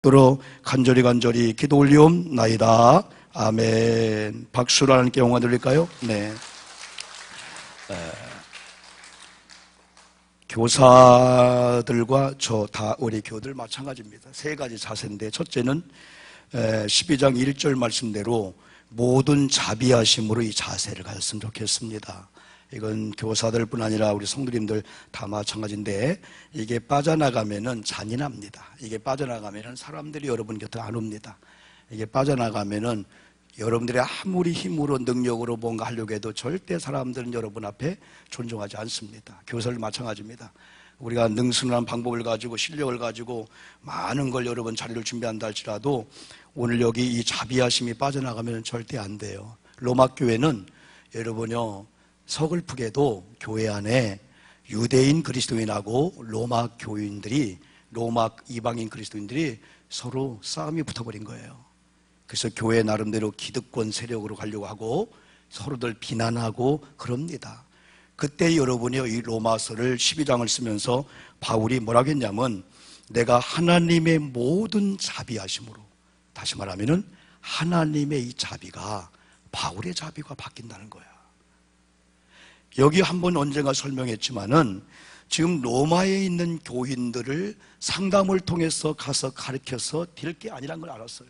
도로 간절히 기도 올리옵나이다. 아멘. 박수로 하나님께 영광 드릴까요? 네. 교사들과 저 다 우리 교들 마찬가지입니다. 세 가지 자세인데, 첫째는 12장 1절 말씀대로 모든 자비하심으로 이 자세를 가졌으면 좋겠습니다. 이건 교사들뿐 아니라 우리 성도님들 다 마찬가지인데, 이게 빠져나가면은 잔인합니다. 이게 빠져나가면은 사람들이 여러분 곁에 안 옵니다. 이게 빠져나가면은 여러분들이 아무리 힘으로 능력으로 뭔가 하려고 해도 절대 사람들은 여러분 앞에 존중하지 않습니다. 교사들 마찬가지입니다. 우리가 능수능한 방법을 가지고 실력을 가지고 많은 걸 여러분 자리를 준비한다 할지라도 오늘 여기 이 자비하심이 빠져나가면 절대 안 돼요. 로마 교회는 여러분요, 서글프게도 교회 안에 유대인 그리스도인하고 로마 교인들이, 로마 이방인 그리스도인들이 서로 싸움이 붙어버린 거예요. 그래서 교회 나름대로 기득권 세력으로 가려고 하고 서로들 비난하고 그럽니다. 그때 여러분이 이 로마서를 12장을 쓰면서 바울이 뭐라고 했냐면, 내가 하나님의 모든 자비하심으로, 다시 말하면은 하나님의 이 자비가 바울의 자비가 바뀐다는 거야. 여기 한번 언젠가 설명했지만은 지금 로마에 있는 교인들을 상담을 통해서 가서 가르쳐서 될 게 아니란 걸 알았어요.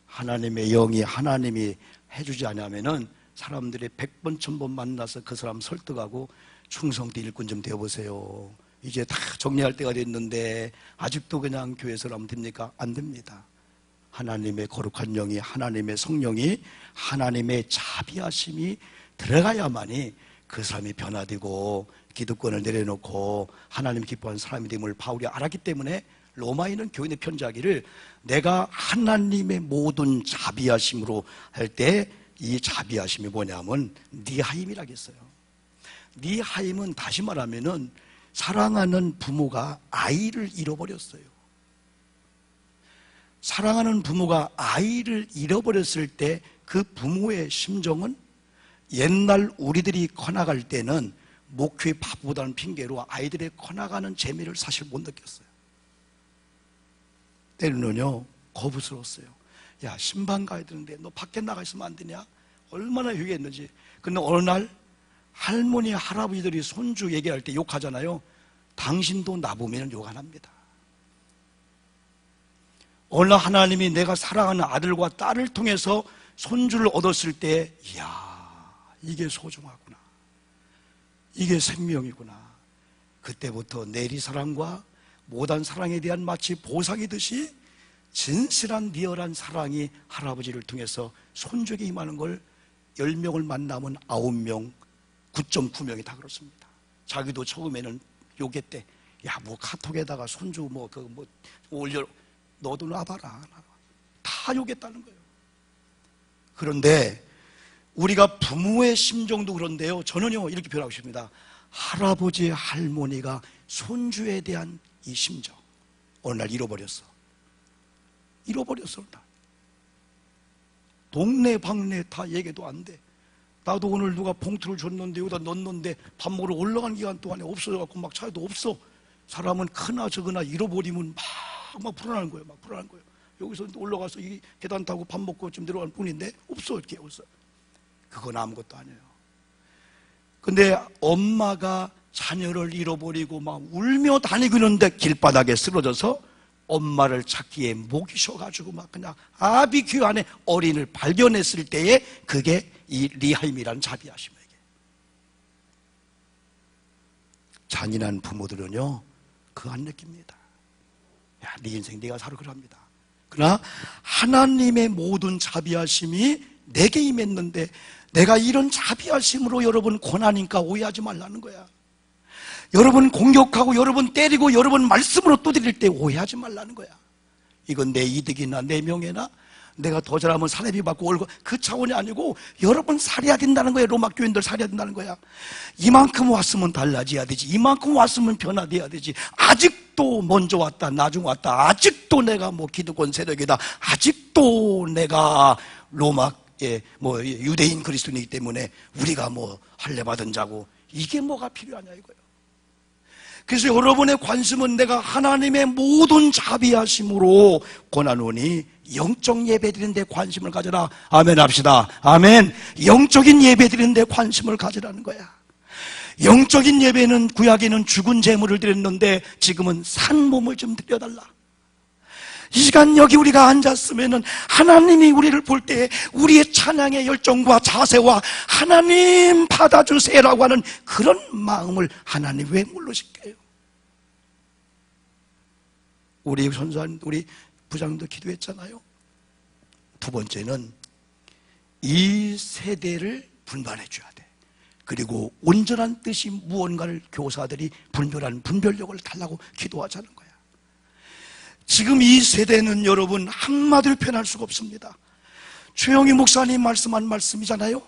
하나님의 영이, 하나님이 해주지 않으면은 사람들이 100번 1000번 만나서 그 사람 설득하고 충성도 일꾼 좀 되어보세요. 이제 다 정리할 때가 됐는데 아직도 그냥 교회에서 하면 됩니까? 안 됩니다. 하나님의 거룩한 영이, 하나님의 성령이, 하나님의 자비하심이 들어가야만이 그 사람이 변화되고 기득권을 내려놓고 하나님 기뻐하는 사람이 됨을 바울이 알았기 때문에 로마인은 교인의 편지하기를 내가 하나님의 모든 자비하심으로 할 때 이 자비하심이 뭐냐면 니하임이라고 했어요. 니하임은 다시 말하면은 사랑하는 부모가 아이를 잃어버렸어요. 사랑하는 부모가 아이를 잃어버렸을 때 그 부모의 심정은 옛날 우리들이 커나갈 때는 목회의 바보다는 핑계로 아이들의 커나가는 재미를 사실 못 느꼈어요. 때로는요, 거부스러웠어요. 야, 신방 가야 되는데 너 밖에 나가 있으면 안 되냐? 얼마나 회개했는지. 근데 어느 날 할머니, 할아버지들이 손주 얘기할 때 욕하잖아요. 당신도 나보면 욕 안 합니다. 어느 날 하나님이 내가 사랑하는 아들과 딸을 통해서 손주를 얻었을 때, 이야, 이게 소중하구나, 이게 생명이구나. 그때부터 내리사랑과 못한 사랑에 대한 마치 보상이듯이 진실한 리얼한 사랑이 할아버지를 통해서 손주에게 임하는 걸 10명을 만나면 9명, 9.9명이 다 그렇습니다. 자기도 처음에는 욕했대. 야, 뭐 카톡에다가 손주 올려, 너도 놔봐라. 다 욕했다는 거예요. 그런데 우리가 부모의 심정도 그런데요, 저는요 이렇게 표현하고 싶습니다. 할아버지, 할머니가 손주에 대한 이 심정, 어느 날 잃어버렸어. 동네 방네 다 얘기도 안 돼. 나도 오늘 누가 봉투를 줬는데 여기다 넣었는데 밥 먹으러 올라간 기간 동안에 없어져갖고 막 차에도 없어. 사람은 크나 적으나 잃어버리면 막 불안한 거예요. 여기서 올라가서 이 계단 타고 밥 먹고 좀 내려갈 뿐인데 없어. 이렇게 없어. 그건 아무것도 아니에요. 근데 엄마가 자녀를 잃어버리고 막 울며 다니고 있는데 길바닥에 쓰러져서 엄마를 찾기에 목이 쉬어가지고 막 그냥 아비규 안에 어린을 발견했을 때에 그게 이 리하임이라는 자비하심에게. 잔인한 부모들은요 그거 안 느낍니다. 야, 네 인생 네가 살아 그럽니다. 그러나 하나님의 모든 자비하심이 내게 임했는데 내가 이런 자비하심으로 여러분 권하니까 오해하지 말라는 거야. 여러분 공격하고 여러분 때리고 여러분 말씀으로 두드릴 때 오해하지 말라는 거야. 이건 내 이득이나 내 명예나 내가 더 잘하면 사례비 받고 올고 그 차원이 아니고 여러분 살아야 된다는 거예요. 로마 교인들 살아야 된다는 거야. 이만큼 왔으면 달라져야 되지. 이만큼 왔으면 변화돼야 되지. 아직도 먼저 왔다 나중 왔다. 아직도 내가 기득권 세력이다. 아직도 내가 로마 유대인 그리스도인이기 때문에 우리가 할례 받은 자고, 이게 뭐가 필요하냐 이거예요. 그래서 여러분의 관심은 내가 하나님의 모든 자비하심으로 권하노니 영적 예배 드리는 데 관심을 가져라. 아멘 합시다. 아멘. 영적인 예배 드리는 데 관심을 가지라는 거야. 영적인 예배는 구약에는 죽은 제물을 드렸는데 지금은 산 몸을 좀 드려달라. 이 시간 여기 우리가 앉았으면은 하나님이 우리를 볼 때 우리의 찬양의 열정과 자세와 하나님 받아주세요라고 하는 그런 마음을 하나님 왜 모르실까요? 우리 선사님, 우리 부장도 기도했잖아요. 두 번째는 이 세대를 분발해 줘야 돼. 그리고 온전한 뜻이 무언가를 교사들이 분별하는 분별력을 달라고 기도하자는 거야. 지금 이 세대는 여러분 한마디로 표현할 수가 없습니다. 최영희 목사님 말씀한 말씀이잖아요.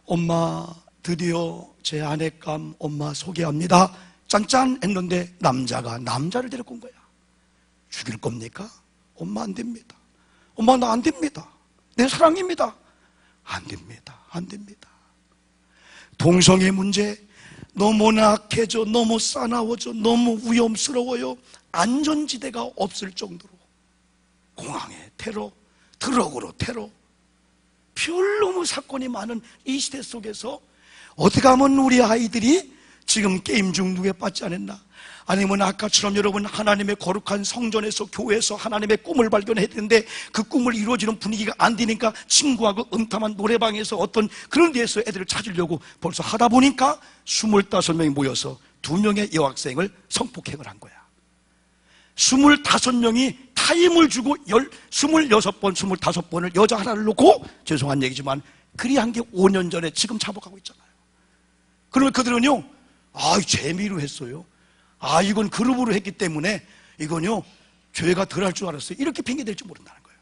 엄마 드디어 제 아내감 엄마 소개합니다. 짠짠 했는데 남자가 남자를 데리고 온 거야. 죽일 겁니까? 엄마 안 됩니다. 엄마 나 안 됩니다. 내 사랑입니다. 안 됩니다. 안 됩니다. 동성애 문제 너무 낙해져, 너무 싸나워져, 너무 위험스러워요. 안전지대가 없을 정도로 공항에 테러, 트럭으로 테러, 별로무 사건이 많은 이 시대 속에서 어떻게 하면 우리 아이들이 지금 게임 중독에 빠지지 않았나? 아니면 아까처럼 여러분 하나님의 거룩한 성전에서 교회에서 하나님의 꿈을 발견했는데 그 꿈을 이루어지는 분위기가 안 되니까 친구하고 음탐한 노래방에서 어떤 그런 데에서 애들을 찾으려고 벌써 하다 보니까 25명이 모여서 2명의 여학생을 성폭행을 한 거야. 25명이 타임을 주고 26번, 25번을 여자 하나를 놓고 죄송한 얘기지만 그리 한 게 5년 전에 지금 잡아가고 있잖아요. 그러면 그들은요, 재미로 했어요. 이건 그룹으로 했기 때문에 이건요 죄가 덜 할 줄 알았어요. 이렇게 핑계댈지 모른다는 거예요.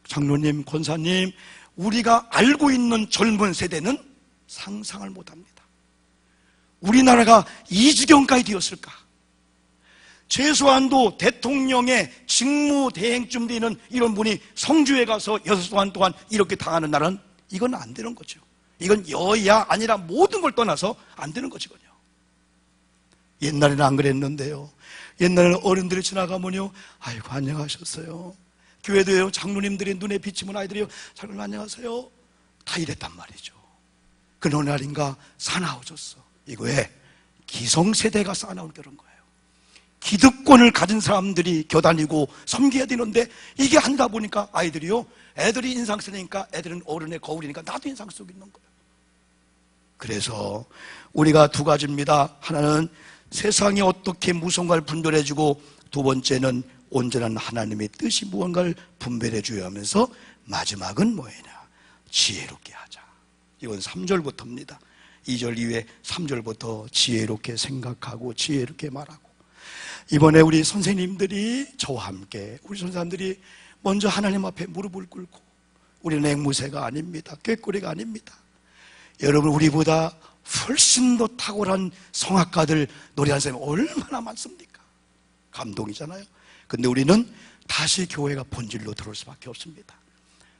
장로님, 권사님, 우리가 알고 있는 젊은 세대는 상상을 못합니다. 우리나라가 이 지경까지 되었을까? 최소한도 대통령의 직무대행쯤 되는 이런 분이 성주에 가서 6시간 동안 이렇게 당하는 나라는 이건 안 되는 거죠. 이건 여야 아니라 모든 걸 떠나서 안 되는 거지군요. 옛날에는 안 그랬는데요. 옛날에는 어른들이 지나가면요, 아이고 안녕하셨어요. 교회도요, 장로님들이 눈에 비치면 아이들이요, 장로님 안녕하세요. 다 이랬단 말이죠. 그 어느 날인가 사나워졌어. 이거 왜? 기성세대가 사나운 그런 거예요. 기득권을 가진 사람들이 겨다니고 섬겨야 되는데 이게 아니다 보니까 아이들이요, 애들이 인상 쓰니까 애들은 어른의 거울이니까 나도 인상 쓰고 있는 거예요. 그래서 우리가 두 가지입니다. 하나는 세상이 어떻게 무엇인가를 분별해주고, 두 번째는 온전한 하나님의 뜻이 무언가를 분별해줘야 하면서, 마지막은 뭐냐? 지혜롭게 하자. 이건 3절부터입니다. 2절 이후에 3절부터 지혜롭게 생각하고 지혜롭게 말하고. 이번에 우리 선생님들이 저와 함께, 우리 선생님들이 먼저 하나님 앞에 무릎을 꿇고, 우리는 앵무새가 아닙니다. 꾀꼬리가 아닙니다. 여러분, 우리보다 훨씬 더 탁월한 성악가들 노래하는 사람이 얼마나 많습니까? 감동이잖아요. 근데 우리는 다시 교회가 본질로 들어올 수밖에 없습니다.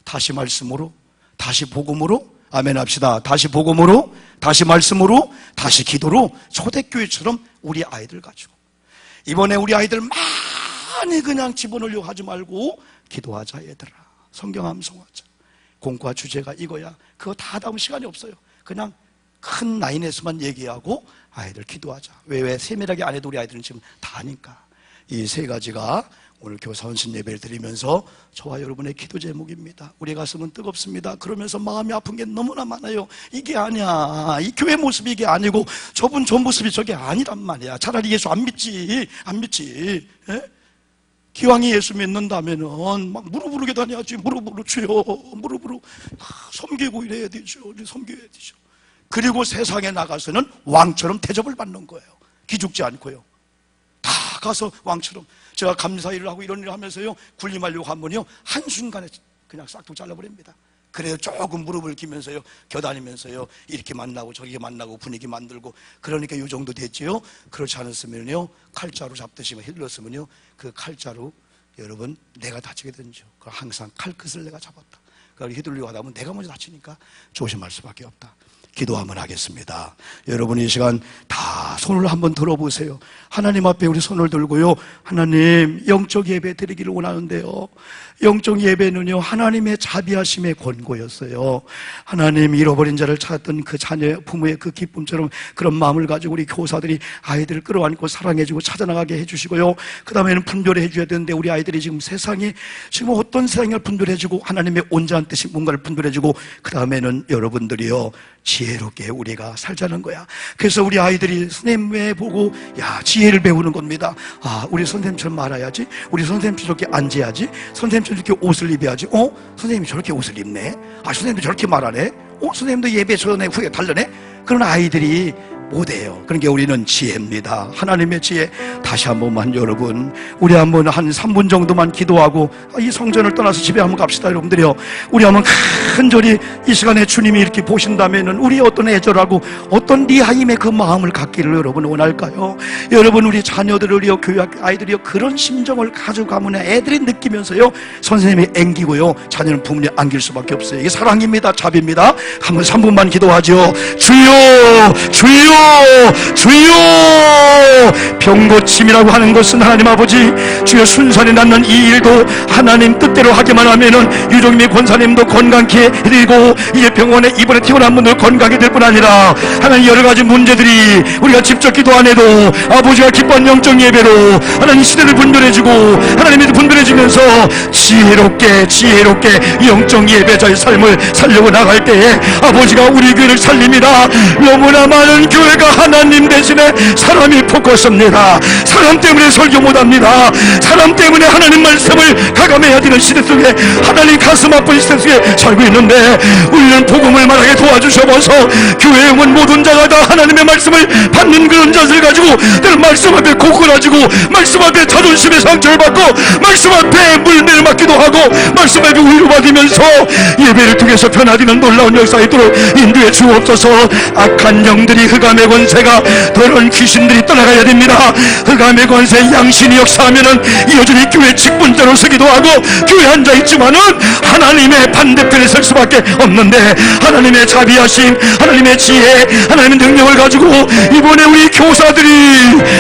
다시 말씀으로, 다시 복음으로, 아멘 합시다. 다시 복음으로, 다시 말씀으로, 다시 기도로, 초대교회처럼 우리 아이들 가지고, 이번에 우리 아이들 많이 그냥 집어넣으려고 하지 말고 기도하자. 얘들아, 성경 암송하자. 공과 주제가 이거야. 그거 다 하다 보면 시간이 없어요. 그냥 큰 라인에서만 얘기하고 아이들 기도하자. 왜 세밀하게 안 해도 우리 아이들은 지금 다 아니까. 이 세 가지가 오늘 교사 헌신 예배를 드리면서 저와 여러분의 기도 제목입니다. 우리 가슴은 뜨겁습니다. 그러면서 마음이 아픈 게 너무나 많아요. 이게 아니야. 이 교회 모습이 이게 아니고 저분 저 모습이 저게 아니란 말이야. 차라리 예수 안 믿지. 안 믿지. 예? 기왕이 예수 믿는다면은 막 무릎으로 다녀야지. 무릎으로 주여. 무릎으로 섬기고 이래야 되죠. 섬겨야 되죠. 그리고 세상에 나가서는 왕처럼 대접을 받는 거예요. 기죽지 않고요. 다 가서 왕처럼. 제가 감사 일을 하고 이런 일을 하면서요, 군림하려고 하면요, 한순간에 그냥 싹둑 잘라버립니다. 그래요. 조금 무릎을 기면서요, 겨다니면서요, 이렇게 만나고 저기 만나고 분위기 만들고. 그러니까 이 정도 됐지요. 그렇지 않았으면요, 칼자루 잡듯이 흘렀으면요, 그 칼자루 여러분 내가 다치게 되죠. 항상 칼끝을 내가 잡았다. 휘둘리고 하다 보면 내가 먼저 다치니까 조심할 수밖에 없다. 기도 한번 하겠습니다. 여러분 이 시간 다 손을 한번 들어보세요. 하나님 앞에 우리 손을 들고요, 하나님 영적 예배 드리기를 원하는데요, 영적 예배는요 하나님의 자비하심의 권고였어요. 하나님 잃어버린 자를 찾았던 그 자녀 부모의 그 기쁨처럼 그런 마음을 가지고 우리 교사들이 아이들을 끌어안고 사랑해주고 찾아나가게 해주시고요, 그 다음에는 분별해 줘야 되는데 우리 아이들이 지금 세상이 지금 어떤 세상을 분별해주고 하나님의 온전한 뜻이 뭔가를 분별해주고 그 다음에는 여러분들이요 지혜롭게 우리가 살자는 거야. 그래서 우리 아이들이 선생님에 보고 야 지혜를 배우는 겁니다. 아 우리 선생님처럼 말아야지, 우리 선생님처럼 저렇게 앉아야지, 선생님처럼 이렇게 옷을 입어야지. 선생님이 저렇게 옷을 입네. 아 선생님도 저렇게 말하네. 선생님도 예배 전에 후에 달라네. 그런 아이들이 못해요. 그러니까 우리는 지혜입니다. 하나님의 지혜. 다시 한 번만 여러분 우리 한번 한 3분 정도만 기도하고 이 성전을 떠나서 집에 한번 갑시다. 여러분들이요 우리 한번 간절히 이 시간에 주님이 이렇게 보신다면은 우리 어떤 애절하고 어떤 리하임의 그 마음을 갖기를 여러분 원할까요? 여러분 우리 자녀들이요 교회 아이들이요 그런 심정을 가지고 가면 애들이 느끼면서요 선생님이 앵기고요 자녀는 부모님 안길 수밖에 없어요. 이게 사랑입니다. 자비입니다. 한번 3분만 기도하죠. 주여 주여 주여. 병고침이라고 하는 것은 하나님 아버지 주여 순산이 낳는 이 일도 하나님 뜻대로 하기만 하면은 유종민 권사님도 건강케 해드리고 이제 병원에 입원에 퇴원한 분들 건강하게 될 뿐 아니라 하나님 여러 가지 문제들이 우리가 직접 기도 안 해도 아버지가 기뻐한 영적 예배로 하나님 시대를 분별해주고 하나님이 분별해주면서 지혜롭게 영적 예배자의 삶을 살려고 나갈 때에 아버지가 우리 교회를 살립니다. 너무나 많은 교회가 하나님 대신에 사람이 포커스입니다. 사람 때문에 설교 못합니다. 사람 때문에 하나님 말씀을 가감해야 되는 시대 속에 하나님 가슴 아픈 시대 속에 살고 있는데 우리는 복음을 말하게 도와주셔서 교회에 온 모든 자가 다 하나님의 말씀을 받는 그런 자세를 가지고 늘 말씀 앞에 고꾸라지고 말씀 앞에 자존심의 상처를 받고 말씀 앞에 물매를 맞기도 하고 말씀 앞에 위로받으면서 예배를 통해서 변화되는 놀라운 역사가 있도록 인도해 주옵소서. 악한 영들이 흑암의 권세가 더러운 귀신들이 떠나가야 됩니다. 흑암의 권세 양신이 역사하면은 여전히 교회 직분자로 서기도 하고 교회 앉아있지만은 하나님의 반대편에 설 수밖에 없는데 하나님의 자비하심 하나님의 지혜 하나님의 능력을 가지고 이번에 우리 교사들이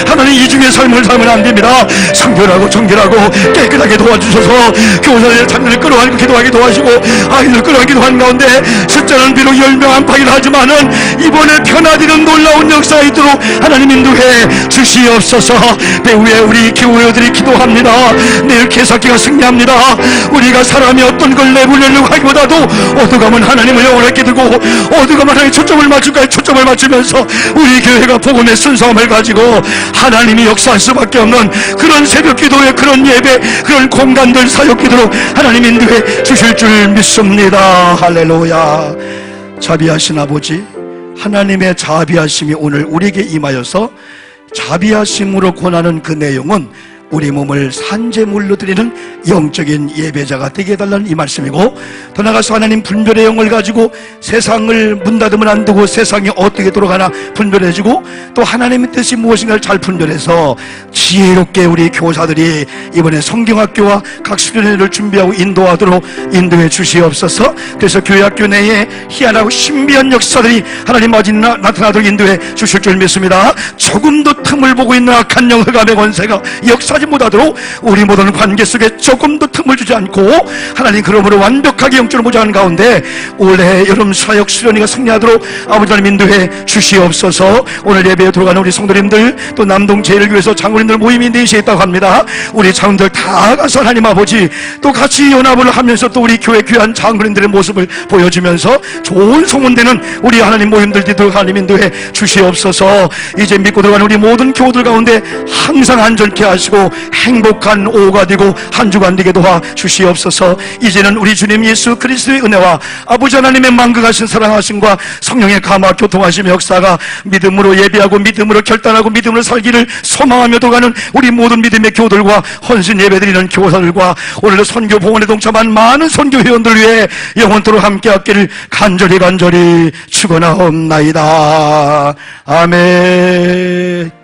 하나님 이중의 삶을 살면 안됩니다. 성결하고 정결하고 깨끗하게 도와주셔서 교사들의 자녀를 끌어안고 기도하게 도와주시고 아이들 끌어안기도 한 가운데 숫자는 비록 10명 안팎이라 하지만은 이번에 변화되는 놀라운 역사가 있도록 하나님 인도해 주시옵소서. 배후에 우리 교회들이 기도합니다. 내일 개사기가 승리합니다. 우리가 사람이 어떤 걸 내보내려고 하기보다도 어두가면 하나님을 영원하게 두고 어두가면 하나님의 초점을 맞출까지 초점을 맞추면서 우리 교회가 복음의 순수함을 가지고 하나님이 역사할 수밖에 없는 그런 새벽 기도의 그런 예배 그런 공간들 사역기도록 하나님 인도해 주실 줄 믿습니다. 할렐루야. 자비하신 아버지 하나님의 자비하심이 오늘 우리에게 임하여서 자비하심으로 권하는 그 내용은 우리 몸을 산제물로 드리는 영적인 예배자가 되게 해달라는 이 말씀이고 더 나아가서 하나님 분별의 영을 가지고 세상을 문 닫으면 안 되고 세상이 어떻게 돌아가나 분별해주고 또 하나님의 뜻이 무엇인가를 잘 분별해서 지혜롭게 우리 교사들이 이번에 성경학교와 각 수련회를 준비하고 인도하도록 인도해 주시옵소서. 그래서 교회학교 내에 희한하고 신비한 역사들이 하나님 아버지 나타나도록 인도해 주실 줄 믿습니다. 조금도 틈을 보고 있는 악한 영 흑암의 권세가 역사 못하도록 우리 모든 관계 속에 조금도 틈을 주지 않고 하나님 그러므로 완벽하게 영적으로 보좌하는 가운데 올해 여름 사역 수련회가 승리하도록 아버지 하나님 인도해 주시옵소서. 오늘 예배에 들어가는 우리 성도님들 또 남동 제1교회에서 장로님들 모임이 4시에 있다고 합니다. 우리 장로들 다 가서 하나님 아버지 또 같이 연합을 하면서 또 우리 교회 귀한 장로님들의 모습을 보여주면서 좋은 소문되는 우리 하나님 모임들도 하나님 인도해 주시옵소서. 이제 믿고 들어가는 우리 모든 교우들 가운데 항상 안전케 하시고 행복한 오후가 되고 한 주간 되게 도와 주시옵소서. 이제는 우리 주님 예수 그리스도의 은혜와 아버지 하나님의 만극하신 사랑하심과 성령의 감화 교통하심의 역사가 믿음으로 예배하고 믿음으로 결단하고 믿음으로 살기를 소망하며 도가는 우리 모든 믿음의 교들과 헌신 예배드리는 교사들과 오늘도 선교 봉헌에 동참한 많은 선교 회원들 위해 영원토록 함께하기를 간절히 축원하옵나이다. 아멘.